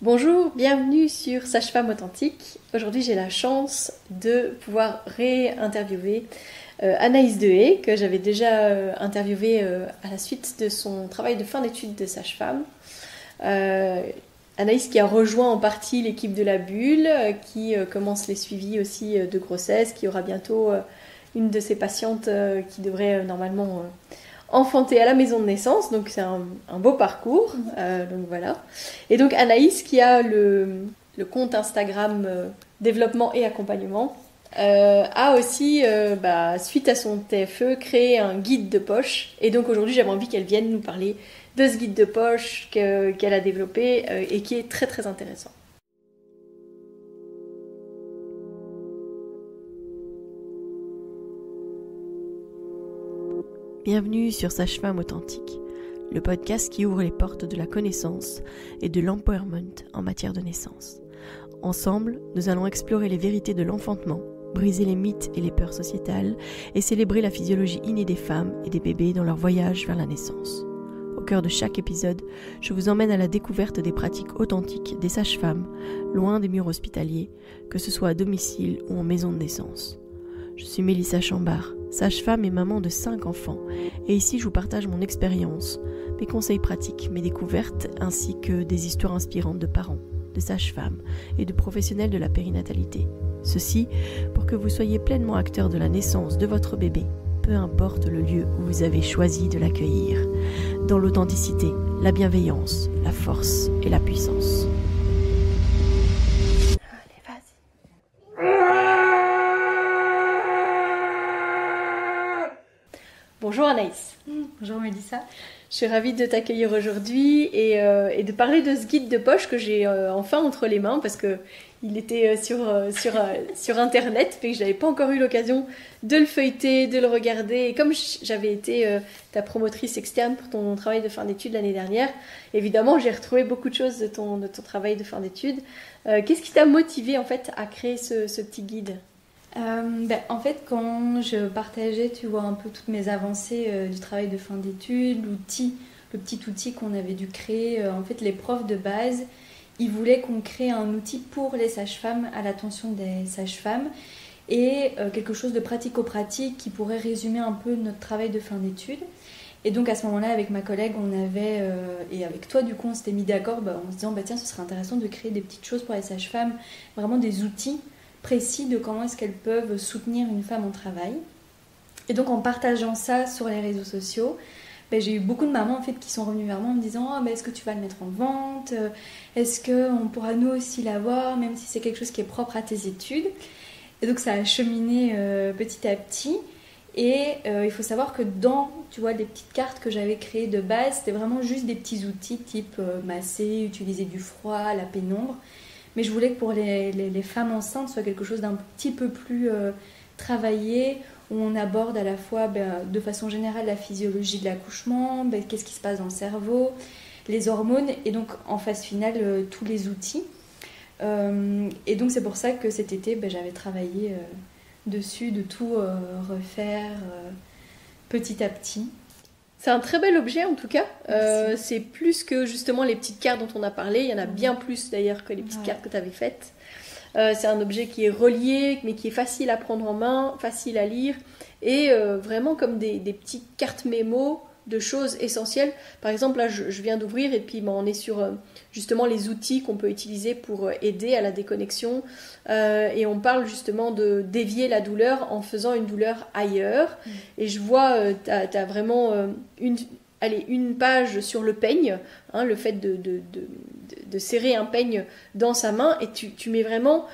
Bonjour, bienvenue sur Sage-Femme Authentique. Aujourd'hui, j'ai la chance de pouvoir réinterviewer Anaïs Dehé, que j'avais déjà interviewée à la suite de son travail de fin d'études de sage-femme. Anaïs qui a rejoint en partie l'équipe de la Bulle, qui commence les suivis aussi de grossesse, qui aura bientôt une de ses patientes qui devrait normalement enfanter à la maison de naissance, donc c'est un beau parcours. Donc voilà. Et donc Anaïs qui a le compte Instagram développement et accompagnement, a aussi, suite à son TFE, créé un guide de poche. Et donc aujourd'hui j'avais envie qu'elle vienne nous parler de ce guide de poche qu'elle a développé et qui est très très intéressant. Bienvenue sur Sage-Femme Authentique, le podcast qui ouvre les portes de la connaissance et de l'empowerment en matière de naissance. Ensemble, nous allons explorer les vérités de l'enfantement, briser les mythes et les peurs sociétales et célébrer la physiologie innée des femmes et des bébés dans leur voyage vers la naissance. Au cœur de chaque épisode, je vous emmène à la découverte des pratiques authentiques des sages-femmes, loin des murs hospitaliers, que ce soit à domicile ou en maison de naissance. Je suis Mélissa Chambard, sage-femme et maman de 5 enfants, et ici je vous partage mon expérience, mes conseils pratiques, mes découvertes, ainsi que des histoires inspirantes de parents, de sages-femmes et de professionnels de la périnatalité. Ceci pour que vous soyez pleinement acteur de la naissance de votre bébé, peu importe le lieu où vous avez choisi de l'accueillir, dans l'authenticité, la bienveillance, la force et la puissance. Allez, vas-y. Bonjour Anaïs. Bonjour Mélissa. Je suis ravie de t'accueillir aujourd'hui et de parler de ce guide de poche que j'ai enfin entre les mains parce que il était sur internet mais que je n'avais pas encore eu l'occasion de le feuilleter, de le regarder. Et comme j'avais été ta promotrice externe pour ton travail de fin d'études l'année dernière, évidemment j'ai retrouvé beaucoup de choses de ton travail de fin d'études. Qu'est-ce qui t'a motivé en fait à créer ce petit guide ? En fait, quand je partageais, tu vois, un peu toutes mes avancées du travail de fin d'études, le petit outil qu'on avait dû créer, en fait, les profs de base, ils voulaient qu'on crée un outil pour les sages-femmes, à l'attention des sages-femmes, et quelque chose de pratico-pratique qui pourrait résumer un peu notre travail de fin d'études. Et donc à ce moment-là, avec ma collègue, on avait, et avec toi du coup, on s'était mis d'accord en se disant, tiens, ce serait intéressant de créer des petites choses pour les sages-femmes, vraiment des outils précis de comment est-ce qu'elles peuvent soutenir une femme en travail. Et donc en partageant ça sur les réseaux sociaux, j'ai eu beaucoup de mamans en fait, qui sont revenues vers moi en me disant est-ce que tu vas le mettre en vente, est-ce qu'on pourra nous aussi l'avoir, même si c'est quelque chose qui est propre à tes études. Et donc ça a cheminé petit à petit. Et il faut savoir que dans, tu vois, les petites cartes que j'avais créées de base, c'était vraiment juste des petits outils type masser, utiliser du froid, la pénombre. Mais je voulais que pour les femmes enceintes, ce soit quelque chose d'un petit peu plus travaillé, où on aborde à la fois de façon générale la physiologie de l'accouchement, qu'est-ce qui se passe dans le cerveau, les hormones, et donc en phase finale, tous les outils. Et donc c'est pour ça que cet été, j'avais travaillé dessus, de tout refaire petit à petit. C'est un très bel objet en tout cas, c'est plus que justement les petites cartes dont on a parlé, il y en a bien plus d'ailleurs que les petites cartes que tu avais faites. C'est un objet qui est relié mais qui est facile à prendre en main, facile à lire et vraiment comme des petites cartes mémo de choses essentielles. Par exemple là je viens d'ouvrir et puis on est sur justement les outils qu'on peut utiliser pour aider à la déconnexion et on parle justement de dévier la douleur en faisant une douleur ailleurs. Et je vois t'as vraiment une page sur le peigne, le fait de serrer un peigne dans sa main et tu mets vraiment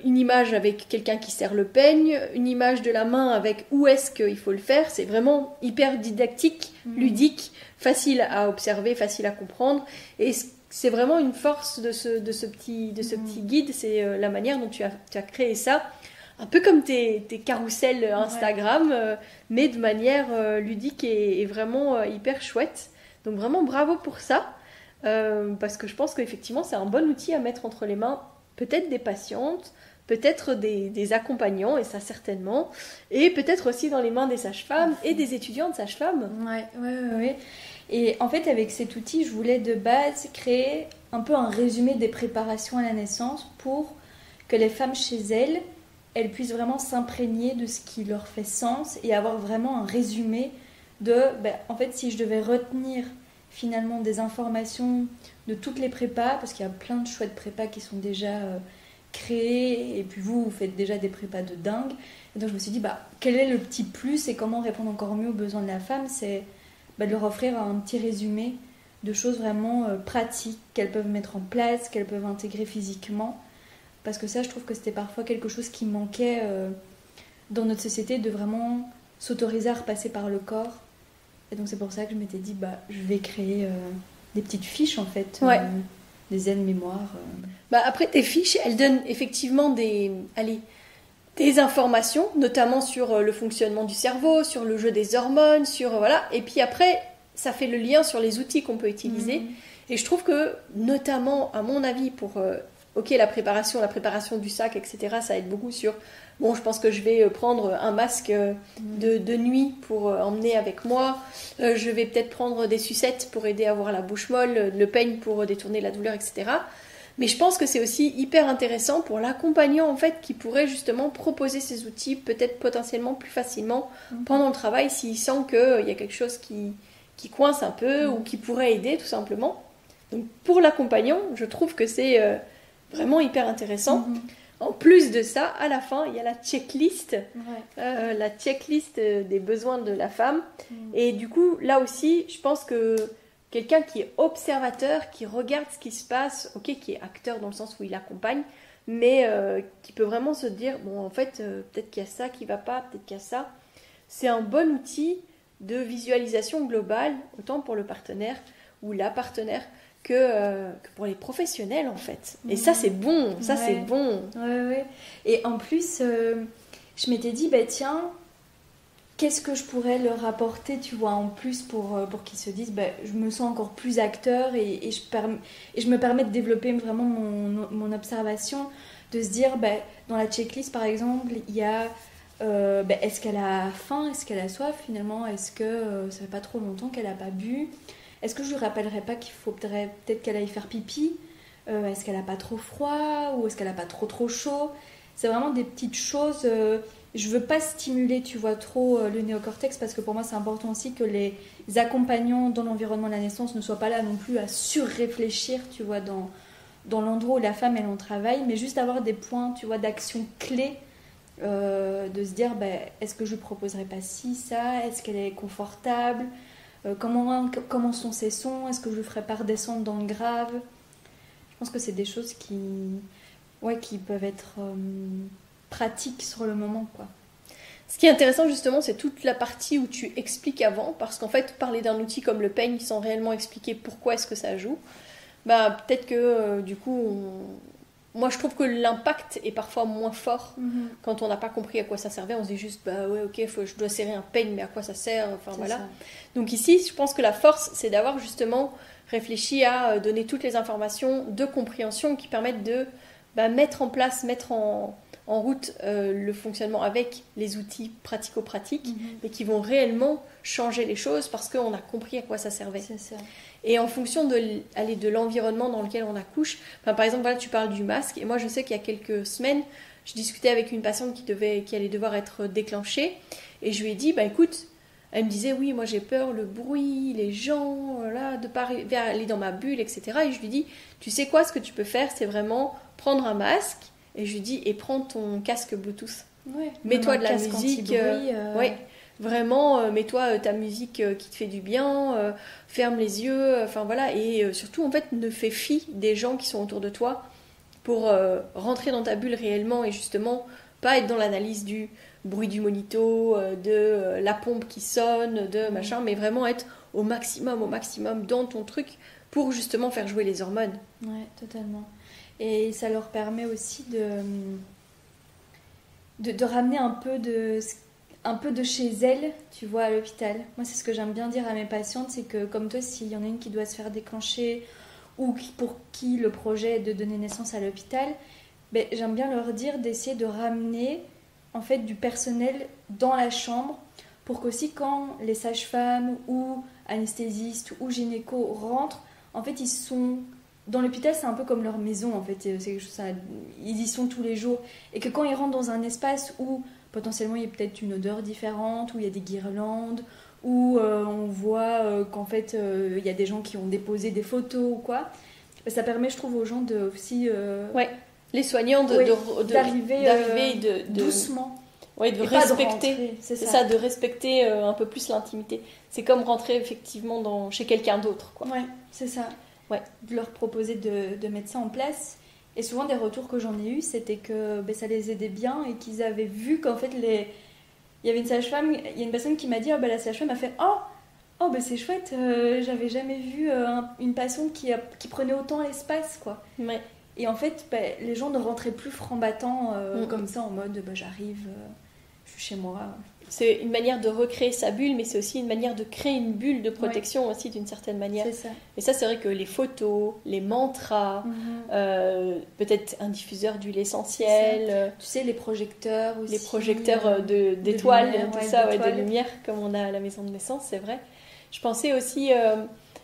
une image avec quelqu'un qui serre le peigne, une image de la main avec où est-ce qu'il faut le faire. C'est vraiment hyper dictique, ludique, facile à observer, facile à comprendre. Et c'est vraiment une force de ce petit guide, c'est la manière dont tu as créé ça. Un peu comme tes carousels Instagram, mais de manière ludique et vraiment hyper chouette. Donc vraiment bravo pour ça, parce que je pense qu'effectivement c'est un bon outil à mettre entre les mains, peut-être des patientes, peut-être des accompagnants, et ça certainement, et peut-être aussi dans les mains des sages-femmes et des étudiantes sages-femmes. Ouais. Et en fait, avec cet outil, je voulais de base créer un peu un résumé des préparations à la naissance pour que les femmes chez elles puissent vraiment s'imprégner de ce qui leur fait sens et avoir vraiment un résumé de, en fait, si je devais retenir finalement des informations de toutes les prépas, parce qu'il y a plein de chouettes prépas qui sont déjà créées, et puis vous faites déjà des prépas de dingue. Et donc je me suis dit, quel est le petit plus et comment répondre encore mieux aux besoins de la femme, c'est de leur offrir un petit résumé de choses vraiment pratiques qu'elles peuvent mettre en place, qu'elles peuvent intégrer physiquement. Parce que ça, je trouve que c'était parfois quelque chose qui manquait dans notre société, de vraiment s'autoriser à repasser par le corps. Et donc c'est pour ça que je m'étais dit, je vais créer des petites fiches en fait, des aides-mémoires. Après, tes fiches, elles donnent effectivement des informations, notamment sur le fonctionnement du cerveau, sur le jeu des hormones, et puis après, ça fait le lien sur les outils qu'on peut utiliser. Et je trouve que, notamment, à mon avis, pour la préparation du sac, etc., ça aide beaucoup sur... Bon, je pense que je vais prendre un masque de nuit pour emmener avec moi. Je vais peut-être prendre des sucettes pour aider à avoir la bouche molle, le peigne pour détourner la douleur, etc. Mais je pense que c'est aussi hyper intéressant pour l'accompagnant, en fait, qui pourrait justement proposer ces outils peut-être potentiellement plus facilement pendant le travail s'il sent qu'il y a quelque chose qui coince un peu ou qui pourrait aider, tout simplement. Donc, pour l'accompagnant, je trouve que c'est vraiment hyper intéressant. En plus de ça, à la fin, il y a la checklist, la checklist des besoins de la femme. Et du coup, là aussi, je pense que quelqu'un qui est observateur, qui regarde ce qui se passe, qui est acteur dans le sens où il accompagne, mais qui peut vraiment se dire, bon, en fait, peut-être qu'il y a ça qui ne va pas, peut-être qu'il y a ça. C'est un bon outil de visualisation globale, autant pour le partenaire ou la partenaire, que pour les professionnels en fait. Et ça c'est bon, c'est bon. Ouais. Et en plus, je m'étais dit, tiens, qu'est-ce que je pourrais leur apporter, tu vois, en plus pour qu'ils se disent, je me sens encore plus acteur et je me permets de développer vraiment mon observation, de se dire, dans la checklist par exemple, il y a est-ce qu'elle a faim, est-ce qu'elle a soif finalement, est-ce que ça fait pas trop longtemps qu'elle a pas bu. Est-ce que je lui rappellerai pas qu'il faudrait peut-être qu'elle aille faire pipi, est-ce qu'elle a pas trop froid ou est-ce qu'elle a pas trop chaud. C'est vraiment des petites choses. Je veux pas stimuler, tu vois, trop le néocortex parce que pour moi c'est important aussi que les accompagnants dans l'environnement de la naissance ne soient pas là non plus à surréfléchir, tu vois, dans l'endroit où la femme elle en travaille, mais juste avoir des points, tu vois, d'action clés, de se dire est-ce que je lui proposerais pas ci, ça, est-ce qu'elle est confortable. Comment sont ses sons, est-ce que je le ferais pas redescendre dans le grave. Je pense que c'est des choses qui peuvent être pratiques sur le moment, quoi. Ce qui est intéressant justement, c'est toute la partie où tu expliques avant, parce qu'en fait parler d'un outil comme le peigne sans réellement expliquer pourquoi est-ce que ça joue, peut-être que du coup moi je trouve que l'impact est parfois moins fort quand on n'a pas compris à quoi ça servait. On se dit juste je dois serrer un peigne, mais à quoi ça sert, voilà. Ça. Donc ici je pense que la force c'est d'avoir justement réfléchi à donner toutes les informations de compréhension qui permettent de mettre en route le fonctionnement avec les outils pratico-pratiques, mais qui vont réellement changer les choses parce qu'on a compris à quoi ça servait. C'est ça. Et en fonction de l'environnement dans lequel on accouche, par exemple, voilà, tu parles du masque, et moi je sais qu'il y a quelques semaines, je discutais avec une patiente qui allait devoir être déclenchée, et je lui ai dit, écoute, elle me disait, oui, moi j'ai peur, le bruit, les gens, de pas aller dans ma bulle, etc. Et je lui dis, tu sais quoi, ce que tu peux faire, c'est vraiment prendre un masque, et je lui dis, et prends ton casque Bluetooth. Ouais, mets-toi de la musique. Vraiment, mets-toi ta musique qui te fait du bien, ferme les yeux, et surtout, en fait, ne fais fi des gens qui sont autour de toi pour rentrer dans ta bulle réellement et justement pas être dans l'analyse du bruit du monito, de la pompe qui sonne, de machin, mais vraiment être au maximum dans ton truc pour justement faire jouer les hormones. Ouais, totalement. Et ça leur permet aussi de ramener un peu de chez elles, tu vois, à l'hôpital. Moi, c'est ce que j'aime bien dire à mes patientes, c'est que comme toi, s'il y en a une qui doit se faire déclencher ou pour qui le projet est de donner naissance à l'hôpital, j'aime bien leur dire d'essayer de ramener en fait du personnel dans la chambre pour qu'aussi quand les sages-femmes ou anesthésistes ou gynécos rentrent, en fait, ils sont dans l'hôpital, c'est un peu comme leur maison en fait. C'est quelque chose, ils y sont tous les jours. Et que quand ils rentrent dans un espace où potentiellement il y a peut-être une odeur différente, où il y a des guirlandes, où on voit qu'en fait il y a des gens qui ont déposé des photos ou quoi, ça permet, je trouve, aux gens de aussi. Les soignants d'arriver doucement. Oui, de respecter. C'est ça, de respecter un peu plus l'intimité. C'est comme rentrer effectivement chez quelqu'un d'autre, quoi. Ouais, c'est ça. Ouais. De leur proposer de mettre ça en place. Et souvent, des retours que j'en ai eu, c'était que ça les aidait bien et qu'ils avaient vu qu'en fait, il y avait une sage-femme, il y a une personne qui m'a dit, la sage-femme a fait oh, c'est chouette, j'avais jamais vu une patiente qui prenait autant l'espace, quoi. Ouais. Et en fait, les gens ne rentraient plus franc-battant comme ça, en mode, j'arrive, je suis chez moi. C'est une manière de recréer sa bulle, mais c'est aussi une manière de créer une bulle de protection aussi, d'une certaine manière. C'est ça. Et ça, c'est vrai que les photos, les mantras, peut-être un diffuseur d'huile essentielle. Tu sais, les projecteurs aussi. Les projecteurs d'étoiles, de lumière, comme on a à la maison de naissance, c'est vrai. Je pensais aussi...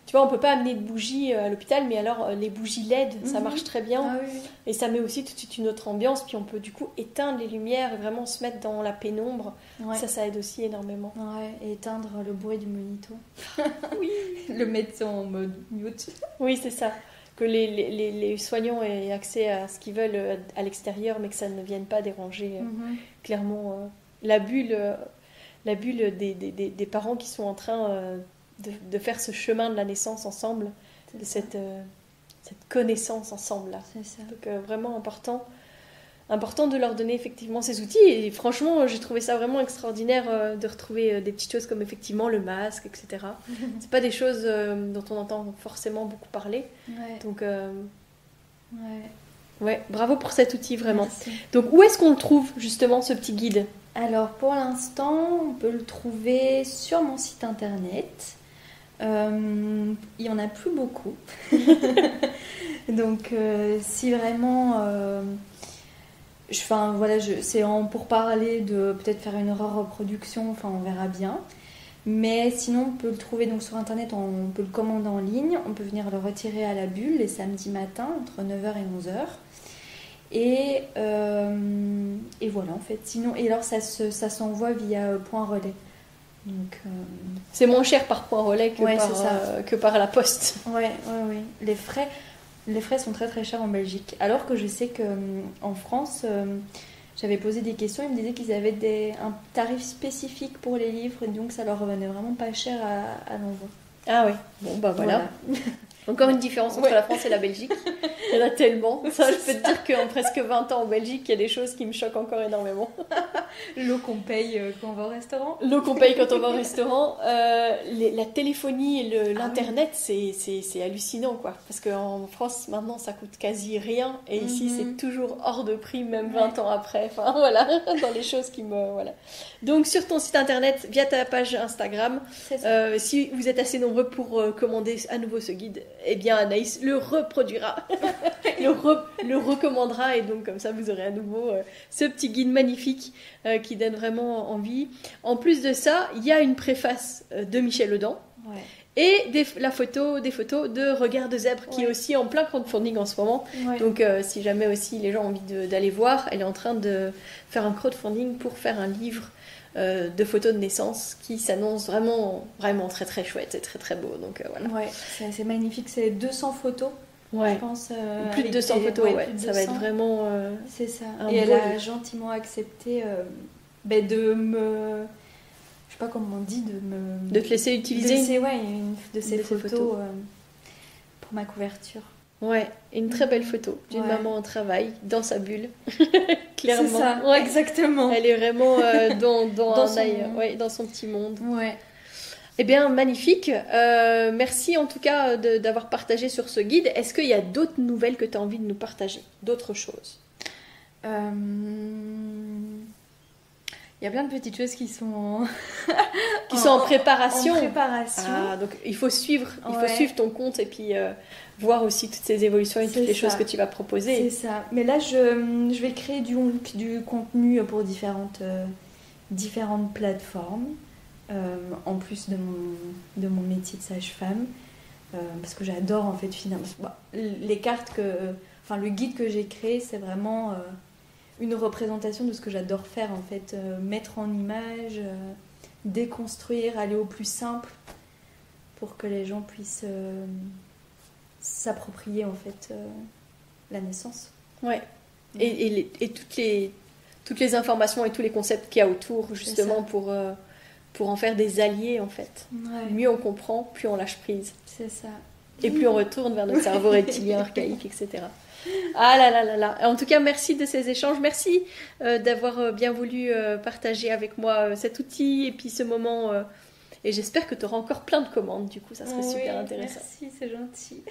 tu vois, on peut pas amener de bougies à l'hôpital, mais alors les bougies LED, ça marche très bien. Ah, oui. Et ça met aussi tout de suite une autre ambiance. Puis on peut du coup éteindre les lumières et vraiment se mettre dans la pénombre. Ouais. Ça aide aussi énormément. Ouais, et éteindre le bruit du monito. Oui. Le mettre en mode mute. Oui, c'est ça. Que les soignants aient accès à ce qu'ils veulent à l'extérieur, mais que ça ne vienne pas déranger clairement la bulle des parents qui sont en train... De faire ce chemin de la naissance ensemble, cette connaissance ensemble là. C'est ça. Donc vraiment important de leur donner effectivement ces outils. Et franchement, j'ai trouvé ça vraiment extraordinaire de retrouver des petites choses comme effectivement le masque, etc. C'est pas des choses dont on entend forcément beaucoup parler. Ouais. Donc bravo pour cet outil vraiment. Merci. Donc où est-ce qu'on le trouve justement, ce petit guide? Alors pour l'instant, on peut le trouver sur mon site internet. Il n'y en a plus beaucoup. Donc si vraiment c'est pour parler de peut-être faire une reproduction, on verra bien, mais sinon on peut le trouver donc sur internet, on peut le commander en ligne, on peut venir le retirer à la bulle les samedis matins entre 9h et 11h. Et voilà en fait. Sinon, et alors ça s'envoie via point relais. Donc, c'est moins cher par point relais que par la poste. Ouais. Les frais sont très très chers en Belgique. Alors que je sais qu'en France, j'avais posé des questions, ils me disaient qu'ils avaient un tarif spécifique pour les livres, et donc ça leur revenait vraiment pas cher à l'envoi. Ah oui, bon voilà. Encore une différence entre la France et la Belgique. Il y en a tellement. Ça, je peux te dire qu'en presque 20 ans en Belgique, il y a des choses qui me choquent encore énormément. L'eau qu'on paye quand on va au restaurant. L'eau qu'on paye quand on va au restaurant. La téléphonie et l'internet, c'est hallucinant, quoi. Parce qu'en France, maintenant, ça coûte quasi rien. Et ici, c'est toujours hors de prix, même 20 ans après. Enfin, voilà, dans les choses qui me... Voilà. Donc, sur ton site internet, via ta page Instagram, si vous êtes assez nombreux pour commander à nouveau ce guide, eh bien Anaïs le reproduira, le recommandera, et donc comme ça vous aurez à nouveau ce petit guide magnifique qui donne vraiment envie. En plus de ça, il y a une préface de Michel Audin et des photos de Regard de Zèbre qui est aussi en plein crowdfunding en ce moment. Donc si jamais aussi les gens ont envie d'aller voir, elle est en train de faire un crowdfunding pour faire un livre de photos de naissance qui s'annonce vraiment, vraiment très très chouette et très très beau. Donc voilà. Ouais, c'est magnifique, c'est 200 photos. Je pense, plus de 200 photos, ça va être vraiment c'est ça. Et elle a gentiment accepté de me... Je sais pas comment on dit, de te laisser utiliser une de ces photos pour ma couverture. Ouais, une très belle photo d'une maman en travail, dans sa bulle, clairement. C'est ça, exactement. Elle est vraiment dans son petit monde. Ouais. Eh bien, magnifique. Merci en tout cas d'avoir partagé sur ce guide. Est-ce qu'il y a d'autres nouvelles que tu as envie de nous partager? D'autres choses? Il y a plein de petites choses qui sont en préparation. Ah, donc il faut suivre ton compte et puis voir aussi toutes ces évolutions et toutes les choses que tu vas proposer. C'est ça. Mais là, je vais créer du contenu pour différentes plateformes, en plus de mon métier de sage-femme. parce que j'adore en fait finalement. Les cartes le guide que j'ai créé, c'est vraiment une représentation de ce que j'adore faire en fait, mettre en image, déconstruire, aller au plus simple pour que les gens puissent s'approprier en fait la naissance. Ouais. Et toutes les informations et tous les concepts qu'il y a autour justement pour en faire des alliés en fait. Ouais. Mieux on comprend, plus on lâche prise. C'est ça. Et plus on retourne vers notre cerveau reptilien archaïque, etc. Ah là là là là. En tout cas, merci de ces échanges. Merci d'avoir bien voulu partager avec moi cet outil et puis ce moment. Et j'espère que tu auras encore plein de commandes. Du coup, ça serait super intéressant. Merci, c'est gentil.